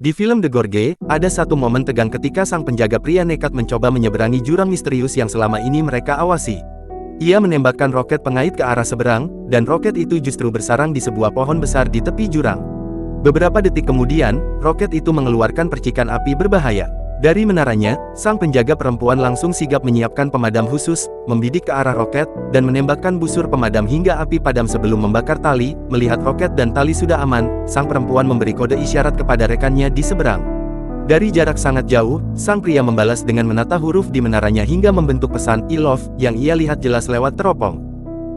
Di film The Gorge, ada satu momen tegang ketika sang penjaga pria nekat mencoba menyeberangi jurang misterius yang selama ini mereka awasi. Ia menembakkan roket pengait ke arah seberang, dan roket itu justru bersarang di sebuah pohon besar di tepi jurang. Beberapa detik kemudian, roket itu mengeluarkan percikan api berbahaya. Dari menaranya, sang penjaga perempuan langsung sigap menyiapkan pemadam khusus, membidik ke arah roket, dan menembakkan busur pemadam hingga api padam sebelum membakar tali. Melihat roket dan tali sudah aman, sang perempuan memberi kode isyarat kepada rekannya di seberang. Dari jarak sangat jauh, sang pria membalas dengan menata huruf di menaranya hingga membentuk pesan "I love" yang ia lihat jelas lewat teropong.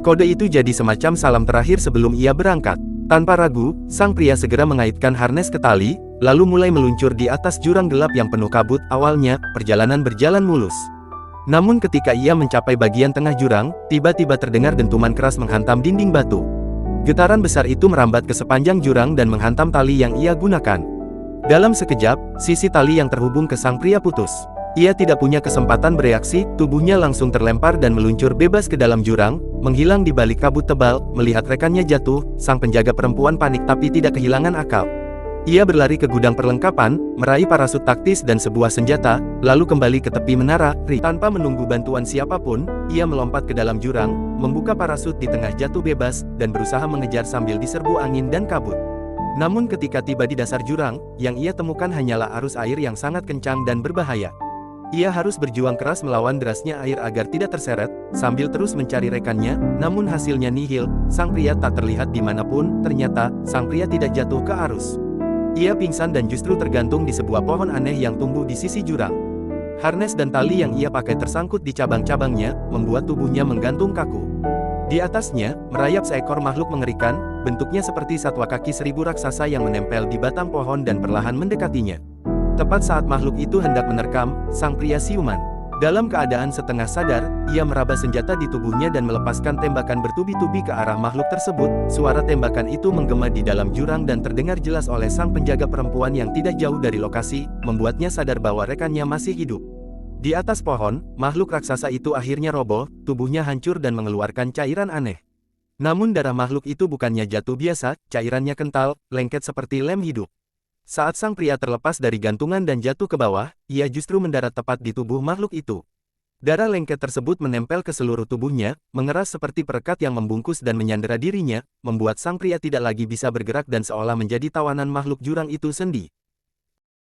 Kode itu jadi semacam salam terakhir sebelum ia berangkat. Tanpa ragu, sang pria segera mengaitkan harnes ke tali, lalu mulai meluncur di atas jurang gelap yang penuh kabut. Awalnya, perjalanan berjalan mulus. Namun ketika ia mencapai bagian tengah jurang, tiba-tiba terdengar dentuman keras menghantam dinding batu. Getaran besar itu merambat ke sepanjang jurang dan menghantam tali yang ia gunakan. Dalam sekejap, sisi tali yang terhubung ke sang pria putus. Ia tidak punya kesempatan bereaksi, tubuhnya langsung terlempar dan meluncur bebas ke dalam jurang, menghilang di balik kabut tebal. Melihat rekannya jatuh, sang penjaga perempuan panik tapi tidak kehilangan akal. Ia berlari ke gudang perlengkapan, meraih parasut taktis dan sebuah senjata, lalu kembali ke tepi menara. Tanpa menunggu bantuan siapapun, ia melompat ke dalam jurang, membuka parasut di tengah jatuh bebas, dan berusaha mengejar sambil diserbu angin dan kabut. Namun ketika tiba di dasar jurang, yang ia temukan hanyalah arus air yang sangat kencang dan berbahaya. Ia harus berjuang keras melawan derasnya air agar tidak terseret, sambil terus mencari rekannya, namun hasilnya nihil. Sang pria tak terlihat dimanapun. Ternyata, sang pria tidak jatuh ke arus. Ia pingsan dan justru tergantung di sebuah pohon aneh yang tumbuh di sisi jurang. Harnes dan tali yang ia pakai tersangkut di cabang-cabangnya, membuat tubuhnya menggantung kaku. Di atasnya, merayap seekor makhluk mengerikan, bentuknya seperti satwa kaki seribu raksasa yang menempel di batang pohon dan perlahan mendekatinya. Tepat saat makhluk itu hendak menerkam, sang pria siuman. Dalam keadaan setengah sadar, ia meraba senjata di tubuhnya dan melepaskan tembakan bertubi-tubi ke arah makhluk tersebut. Suara tembakan itu menggema di dalam jurang dan terdengar jelas oleh sang penjaga perempuan yang tidak jauh dari lokasi, membuatnya sadar bahwa rekannya masih hidup. Di atas pohon, makhluk raksasa itu akhirnya roboh, tubuhnya hancur dan mengeluarkan cairan aneh. Namun darah makhluk itu bukannya jatuh biasa, cairannya kental, lengket seperti lem hidup. Saat sang pria terlepas dari gantungan dan jatuh ke bawah, ia justru mendarat tepat di tubuh makhluk itu. Darah lengket tersebut menempel ke seluruh tubuhnya, mengeras seperti perekat yang membungkus dan menyandera dirinya, membuat sang pria tidak lagi bisa bergerak dan seolah menjadi tawanan makhluk jurang itu sendiri.